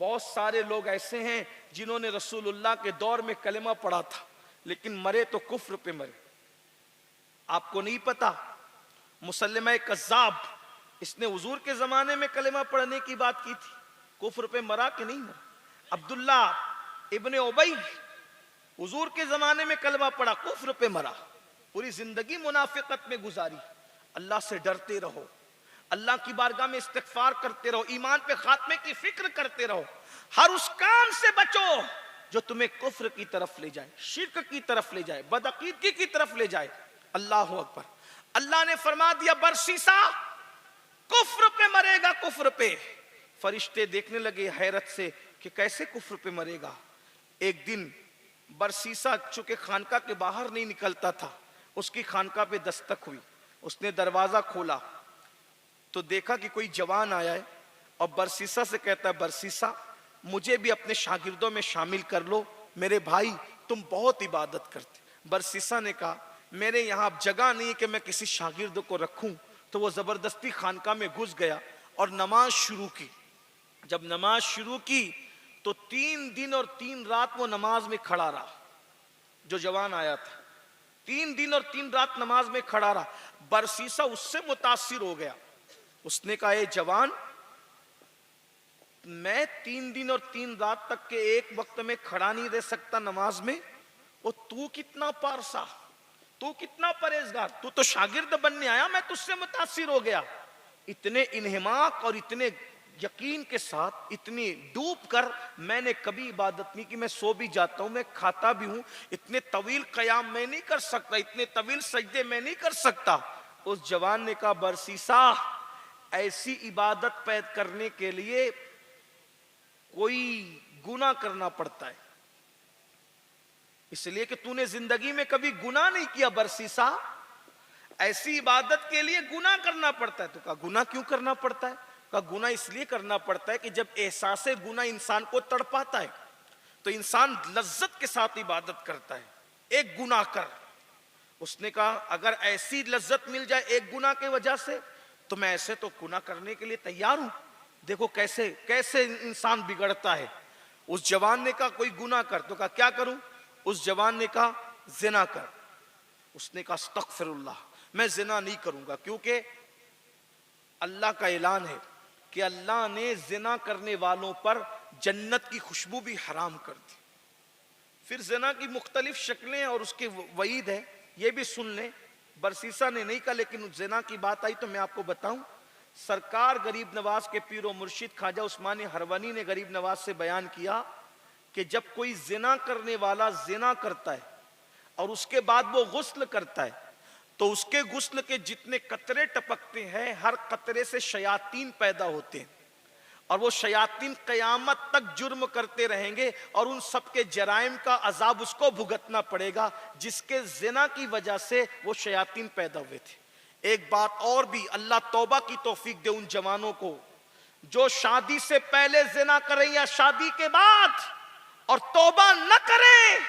बहुत सारे लोग ऐसे हैं जिन्होंने रसूलुल्लाह के दौर में कलेमा पढ़ा था लेकिन मरे तो कुफ्र पे मरे। आपको नहीं पता, मुसल्लिमा कज़्ज़ाब, इसने हुजूर के जमाने में कलेमा पढ़ने की बात की थी, कुफ्र पे मरा कि नहीं मरा? अब्दुल्ला इब्ने उबई हुजूर के जमाने में कलेमा पढ़ा, कुफ्र पे मरा, पूरी जिंदगी मुनाफिकत में गुजारी। अल्लाह से डरते रहो, अल्लाह की बारगाह में इस्तिग़फ़ार करते रहो, ईमान पे खात्मे की फिक्र करते रहो। हर उस काम से बचो जो तुम्हें कुफ्र की तरफ ले जाए, शिर्क की तरफ ले जाए, बदअकीदगी की तरफ ले जाए। अल्लाह अकबर। अल्लाह ने फरमा दिया, बरसीसा कुफ्र पे मरेगा, कुफ्र पे। फरिश्ते देखने लगे हैरत से कि कैसे कुफ्र पे मरेगा। एक दिन बरसीसा चूंकि खानका के बाहर नहीं निकलता था, उसकी खानका पे दस्तक हुई। उसने दरवाजा खोला तो देखा कि कोई जवान आया है और बरसीसा से कहता है, बरसीसा मुझे भी अपने शागिर्दों में शामिल कर लो, मेरे भाई तुम बहुत इबादत करते। बरसीसा ने कहा, मेरे यहाँ जगह नहीं है कि मैं किसी शागिर्द को रखूं। तो वो जबरदस्ती खानका में घुस गया और नमाज शुरू की। जब नमाज शुरू की तो 3 दिन और 3 रात वो नमाज में खड़ा रहा। जो जवान आया था 3 दिन और 3 रात नमाज में खड़ा रहा। बरसीसा उससे मुतासिर हो गया। उसने कहा, ए जवान, मैं 3 दिन और 3 रात तक के एक वक्त में खड़ा नहीं रह सकता नमाज में, और तू कितना पारसा, तू कितना परहेजगार, तू तो शागिर्द बनने आया, मैं तुझसे मुतासिर हो गया। इतने इन्हिमाक और इतने यकीन के साथ, इतनी डूब कर मैंने कभी इबादत नहीं की। मैं सो भी जाता हूं, मैं खाता भी हूं, इतने तवील कयाम मैं नहीं कर सकता, इतने तवील सजदे मैं नहीं कर सकता। उस जवान ने कहा, बरसीसा ऐसी इबादत पैदा करने के लिए कोई गुनाह करना पड़ता है, इसलिए कि तूने जिंदगी में कभी गुनाह नहीं किया। बरसीसा ऐसी इबादत के लिए गुनाह करना पड़ता है। तो कहा, गुनाह क्यों करना पड़ता है? कहा, गुनाह इसलिए करना पड़ता है कि जब एहसास गुनाह इंसान को तड़पाता है तो इंसान लज्जत के साथ इबादत करता है। एक गुनाह कर, उसने कहा, अगर ऐसी लज्जत मिल जाए एक गुनाह के वजह से तो मैं ऐसे तो गुनाह करने के लिए तैयार हूं। देखो कैसे कैसे इंसान बिगड़ता है। उस जवान ने कहा, कोई गुनाह कर। तो कहा, क्या करूं? उस जवान ने कहा, जिना कर। उसने कहा, अस्तगफिरुल्लाह, मैं जिना नहीं करूंगा, क्योंकि अल्लाह का ऐलान है कि अल्लाह ने जिना करने वालों पर जन्नत की खुशबू भी हराम कर दी। फिर जिना की मुख्तलिफ शक्लें और उसके वईद है, ये भी सुन लें। बरसीसा ने नहीं कहा, लेकिन जिना की बात आई तो मैं आपको बताऊं। सरकार गरीब नवाज के पीर व मुर्शिद ख्वाजा उस्मानी हरवनी ने गरीब नवाज से बयान किया कि जब कोई जिना करने वाला जिना करता है और उसके बाद वो गुस्ल करता है तो उसके गुस्ल के जितने कतरे टपकते हैं, हर कतरे से शयातीन पैदा होते हैं और वो शयातीन कयामत तक जुर्म करते रहेंगे और उन सब के जराइम का अजाब उसको भुगतना पड़ेगा जिसके जिना की वजह से वो शयातीन पैदा हुए थे। एक बात और भी, अल्लाह तौबा की तौफीक दे उन जवानों को जो शादी से पहले जिना करें या शादी के बाद और तौबा न करें।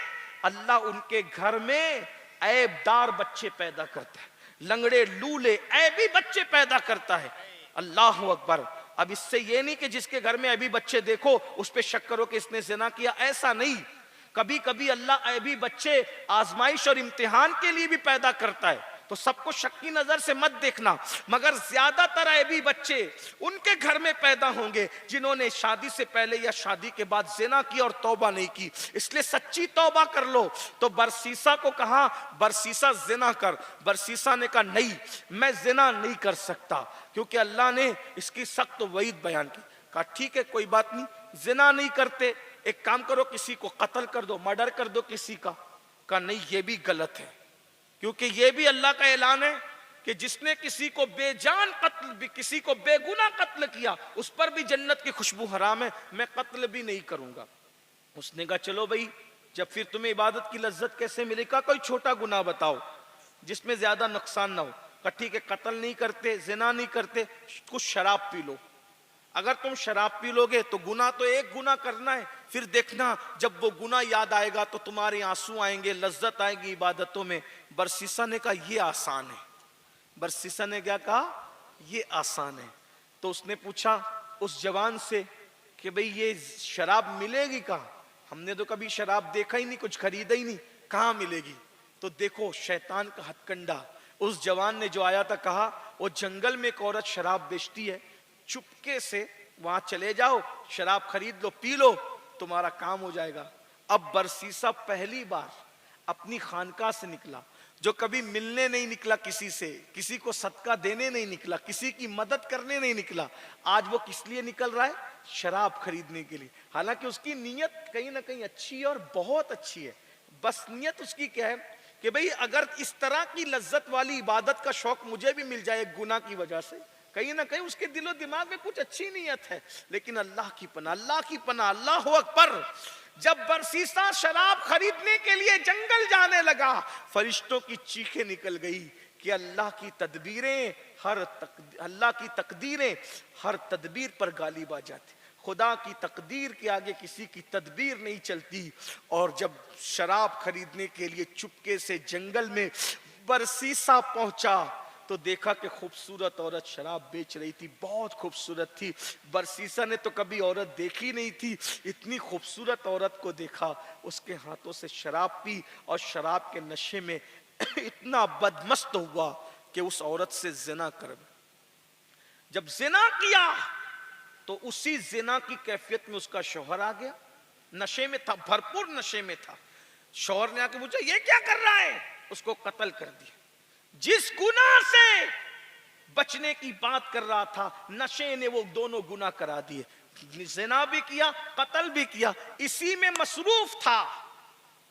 अल्लाह उनके घर में ऐबदार बच्चे पैदा करता है, लंगड़े लूले ऐबी बच्चे पैदा करता है। अल्लाह अकबर। अब इससे ये नहीं कि जिसके घर में ऐबी बच्चे देखो उस पे शक करो कि इसने जिना किया, ऐसा नहीं। कभी कभी अल्लाह ऐबी बच्चे आजमाइश और इम्तिहान के लिए भी पैदा करता है, तो सबको शक की नजर से मत देखना, मगर ज्यादातर ऐबी बच्चे उनके घर में पैदा होंगे जिन्होंने शादी से पहले या शादी के बाद जिना की और तौबा नहीं की। इसलिए सच्ची तौबा कर लो। तो बरसीसा को कहा, बरसीसा जिना कर। बरसीसा ने कहा, नहीं, मैं जिना नहीं कर सकता, क्योंकि अल्लाह ने इसकी सख्त वईद बयान की। कहा, ठीक है, कोई बात नहीं, जिना नहीं करते, एक काम करो, किसी को कत्ल कर दो, मर्डर कर दो किसी का। कहा, नहीं, ये भी गलत है, क्योंकि ये भी अल्लाह का ऐलान है कि जिसने किसी को बेजान कत्ल, किसी को बेगुनाह कत्ल किया, उस पर भी जन्नत की खुशबू हराम है, मैं कत्ल भी नहीं करूंगा। उसने कहा, चलो भाई, जब फिर तुम्हें इबादत की लज्जत कैसे मिलेगा, कोई छोटा गुनाह बताओ जिसमें ज्यादा नुकसान ना हो। कहा, ठीक है, कत्ल नहीं करते, जिना नहीं करते, कुछ शराब पी लो। अगर तुम शराब पी लोगे तो गुनाह तो एक गुनाह करना है, फिर देखना जब वो गुनाह याद आएगा तो तुम्हारे आंसू आएंगे, लज्जत आएगी इबादतों में। बरसीसा ने कहा, ये आसान है। बरसीसा ने क्या कहा, ये आसान है। तो उसने पूछा उस जवान से कि भाई ये शराब मिलेगी कहाँ? हमने तो कभी शराब देखा ही नहीं, कुछ खरीदा ही नहीं, कहाँ मिलेगी? तो देखो शैतान का हथकंडा। उस जवान ने जो आया था, कहा वो जंगल में एक औरत शराब बेचती है, चुपके से वहां चले जाओ, शराब खरीद लो, पी लो, तुम्हारा काम हो जाएगा। अब बरसीसा पहली बार अपनी खानका से निकला, जो कभी मिलने नहीं निकला किसी से, किसी को सदका देने नहीं निकला, किसी की मदद करने नहीं निकला। आज वो किस लिए निकल रहा है? शराब खरीदने के लिए। हालांकि उसकी नीयत कहीं ना कहीं अच्छी है और बहुत अच्छी है। बस नीयत उसकी क्या है कि भाई अगर इस तरह की लज्जत वाली इबादत का शौक मुझे भी मिल जाए गुनाह की वजह से कहीं ना कहीं उसके दिलो दिमाग में कुछ अच्छी नीयत है, लेकिन अल्लाह की पनाह, अल्लाह की पनाह, अल्लाह अकबर। जब बरसीसा शराब खरीदने के लिए जंगल जाने लगा, फरिश्तों की चीखें निकल गई कि अल्लाह की तदबीरें अल्लाह की तकदीरें हर तदबीर पर गालिब आ जाती, खुदा की तकदीर के आगे किसी की तदबीर नहीं चलती। और जब शराब खरीदने के लिए चुपके से जंगल में बरसीसा पहुंचा तो देखा कि खूबसूरत औरत शराब बेच रही थी, बहुत खूबसूरत थी। बरसीसा ने तो कभी औरत देखी नहीं थी, इतनी खूबसूरत औरत को देखा, उसके हाथों से शराब पी और शराब के नशे में इतना बदमस्त हुआ कि उस औरत से जिना कर। जब जिना किया तो उसी जिना की कैफियत में उसका शौहर आ गया, नशे में था, भरपूर नशे में था। शौहर ने आके पूछा ये क्या कर रहा है, उसको कत्ल कर दिया। जिस गुनाह से बचने की बात कर रहा था, नशे ने वो दोनों गुनाह करा दिए, जिना भी किया, कत्ल भी किया। इसी में मसरूफ था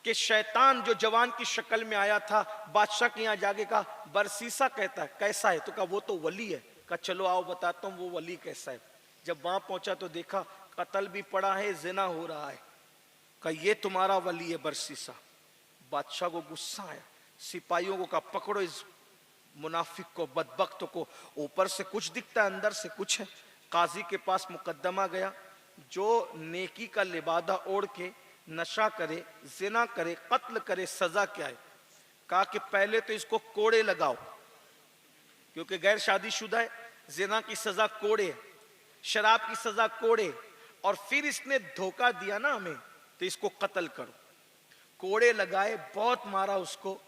कि शैतान जो जवान की शक्ल में आया था, बादशाह के यहाँ जाके कहा बरसीसा कहता है कैसा है, तो कहा वो तो वली है। कहा चलो आओ बताता हूँ वो वली कैसा है। जब वहां पहुंचा तो देखा कत्ल भी पड़ा है, जिना हो रहा है। कहा ये तुम्हारा वली है बरसीसा। बादशाह को गुस्सा आया, सिपाहियों को कहा पकड़ो इस मुनाफिक को, बदबख्त को, ऊपर से कुछ दिखता है अंदर से कुछ है। काजी के पास मुकदमा गया, जो नेकी का लिबादा ओढ़ के नशा करे, जिना करे, कत्ल करे, सजा क्या है। कहा कि पहले तो इसको कोड़े लगाओ, क्योंकि गैर शादीशुदा है, जिना की सजा कोड़े, शराब की सजा कोड़े, और फिर इसने धोखा दिया ना हमें, तो इसको कत्ल करो। कोड़े लगाए, बहुत मारा उसको,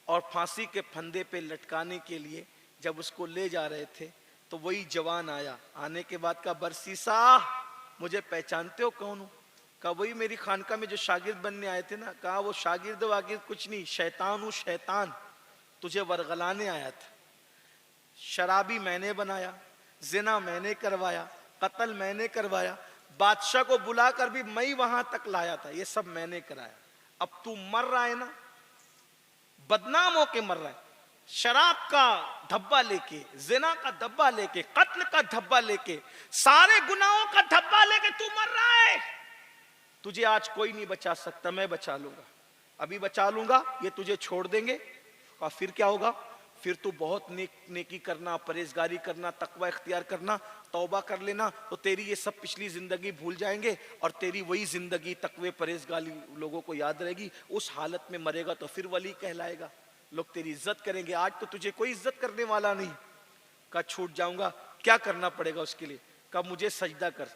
और फांसी के फंदे पे लटकाने के लिए जब उसको ले जा रहे थे तो वही जवान आया। आने के बाद कहा बरसीसा मुझे पहचानते हो कौन हूं। कहा वही मेरी खानका में जो शागिर्द बनने आए थे ना। कहा वो शागिर्द वागिर्द कुछ नहीं, शैतान हूं शैतान, तुझे वरगलाने आया था। शराबी मैंने बनाया, जिना मैंने करवाया, कत्ल मैंने करवाया, बादशाह को बुलाकर भी मैं ही वहां तक लाया था, ये सब मैंने कराया। अब तू मर रहा है ना, बदनाम होके मर रहा है, शराब का धब्बा लेके, जिना का धब्बा लेके, कत्ल का धब्बा लेके, सारे गुनाहों का धब्बा लेके तू मर रहा है। तुझे आज कोई नहीं बचा सकता, मैं बचा लूंगा, अभी बचा लूंगा, ये तुझे छोड़ देंगे। और फिर क्या होगा, फिर तू बहुत नेकी करना, परहेजगारी करना, तकवा इख्तियार करना, तौबा कर लेना, तो तेरी ये सब पिछली जिंदगी भूल जाएंगे और तेरी वही जिंदगी तकवे परहेजगारी लोगों को याद रहेगी। उस हालत में मरेगा तो फिर वली कहलाएगा, लोग तेरी इज्जत करेंगे। आज तो तुझे कोई इज्जत करने वाला नहीं। कहा छूट जाऊंगा, क्या करना पड़ेगा उसके लिए। कहा मुझे सजदा कर,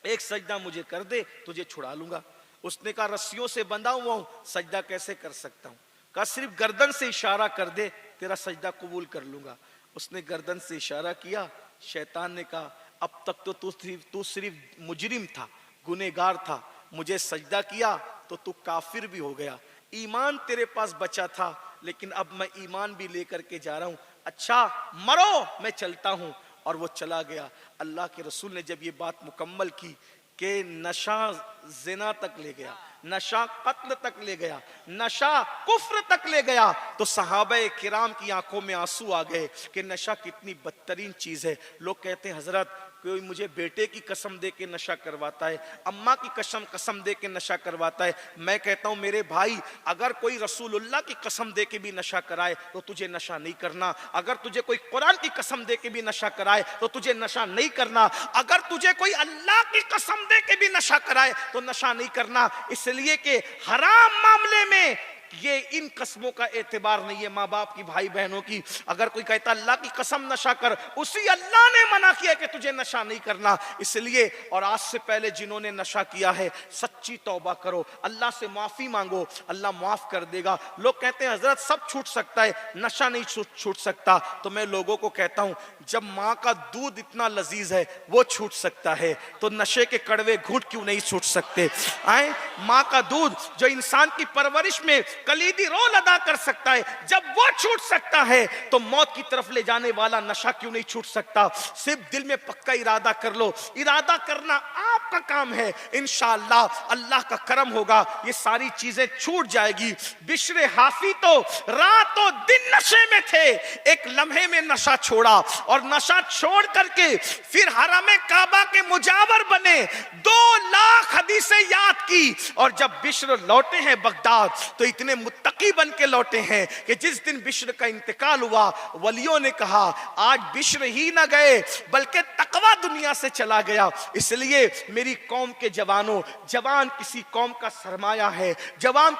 एक सजदा मुझे कर दे, तुझे छुड़ा लूंगा। उसने कहा रस्सियों से बंधा हुआ हूं, सजदा कैसे कर सकता हूं। कहा सिर्फ गर्दन से इशारा कर दे, तेरा सजदा कबूल कर लूंगा। उसने गर्दन से इशारा किया। शैतान ने कहा अब तक तो तू सिर्फ मुजरिम था, गुनेगार था, मुझे सजदा किया तो तू काफिर भी हो गया। ईमान तेरे पास बचा था, लेकिन अब मैं ईमान भी लेकर के जा रहा हूं। अच्छा मरो, मैं चलता हूं। और वो चला गया। अल्लाह के रसूल ने जब ये बात मुकम्मल की कि नशा जिना तक ले गया, नशा कत्ल तक ले गया, नशा कुफ्र तक ले गया, तो सहाबे किराम की आंखों में आंसू आ गए कि नशा कितनी बदतरीन चीज है। लोग कहते हैं हजरत कोई मुझे बेटे की कसम दे के नशा करवाता है, अम्मा की कसम दे के नशा करवाता है। मैं कहता हूं मेरे भाई, अगर कोई रसूलुल्लाह की कसम दे के भी नशा कराए तो तुझे नशा नहीं करना। अगर तुझे कोई कुरान की कसम दे के भी नशा कराए तो तुझे नशा नहीं करना। अगर तुझे कोई अल्लाह की कसम दे के भी नशा कराए तो नशा नहीं करना, इसलिए कि हराम मामले में ये इन कस्मों का एतबार नहीं है, माँ बाप की, भाई बहनों की। अगर कोई कहता अल्लाह की कसम नशा कर, उसी अल्लाह ने मना किया कि तुझे नशा नहीं करना। इसलिए और आज से पहले जिन्होंने नशा किया है सच्ची तौबा करो, अल्लाह से माफी मांगो, अल्लाह माफ कर देगा। लोग कहते हैं हजरत सब छूट सकता है, नशा नहीं छूट सकता। तो मैं लोगों को कहता हूं जब माँ का दूध इतना लजीज है वो छूट सकता है, तो नशे के कड़वे घूंट क्यों नहीं छूट सकते। आए माँ का दूध जो इंसान की परवरिश में कलीदी रोल अदा कर सकता है, जब वो छूट सकता है तो मौत की तरफ ले जाने वाला नशा क्यों नहीं छूट सकता। सिर्फ दिल में पक्का इरादा कर लो, इरादा करना आपका काम है, इंशाअल्लाह अल्लाह का करम होगा, ये सारी चीजें छूट जाएगी। बिश्र हाफी तो रातों दिन नशे में थे, एक लम्हे में नशा छोड़ा और और नशा छोड़ करके फिर हरम काबा के मुजावर बने, 2 लाख हदीसें याद की। और जब बिश्र लौटे हैं बगदाद तो इतने मुत्तकी बन के लौटे हैं कि जिस दिन बिश्र का इंतकाल हुआ वलियों ने कहा आज बिश्र ही ना गए बल्कि तकवा दुनिया से चला गया। इसलिए मेरी कौम के जवानों, जवान किसी कौम का सरमाया है, जवान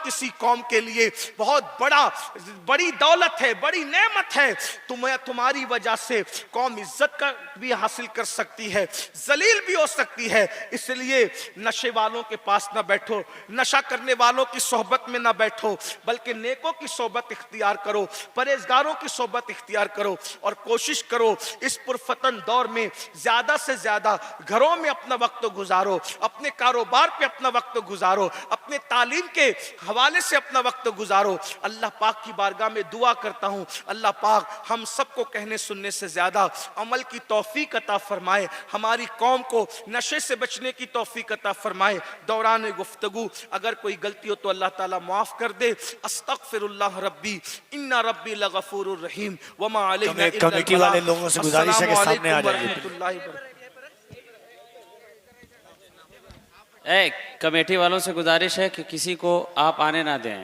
किसी कौम के लिए बहुत बड़ी दौलत है, बड़ी नेमत है। तुम्हारी वजह से कौम इज्जत का भी हासिल कर सकती है, जलील भी हो सकती है। इसलिए नशे वालों के पास ना बैठो, नशा करने वालों की सोहबत में ना बैठो, बल्कि नेकों की सोहबत इख्तियार करो, परहेजगारों की सोहबत इख्तियार करो और कोशिश करो इस पुरफतन दौर में ज्यादा से ज्यादा घरों में अपना वक्त गुजारो, अपने कारोबार पे अपना वक्त गुजारो, अपने तालीम के हवाले से अपना वक्त गुजारो। अल्लाह पाक की बारगाह में दुआ करता हूँ अल्लाह पाक हम सबको कहने सुनने से ज्यादा अमल की तौफीक अता फरमाए, हमारी कौम को नशे से बचने की तौफीक अता फरमाए। दौरान गुफ्तगू अगर कोई गलती हो तो अल्लाह ताला माफ कर दे। अस्तगफिरुल्लाह रब्बी इन्ना रब्बी लगफूरुर रहीम वमा अलैना इल्ला कमेटी वाले लोगों से गुजारिश है कि सामने आ जाइए। कमेटी वालों से गुजारिश है कि किसी को आप आने ना दें।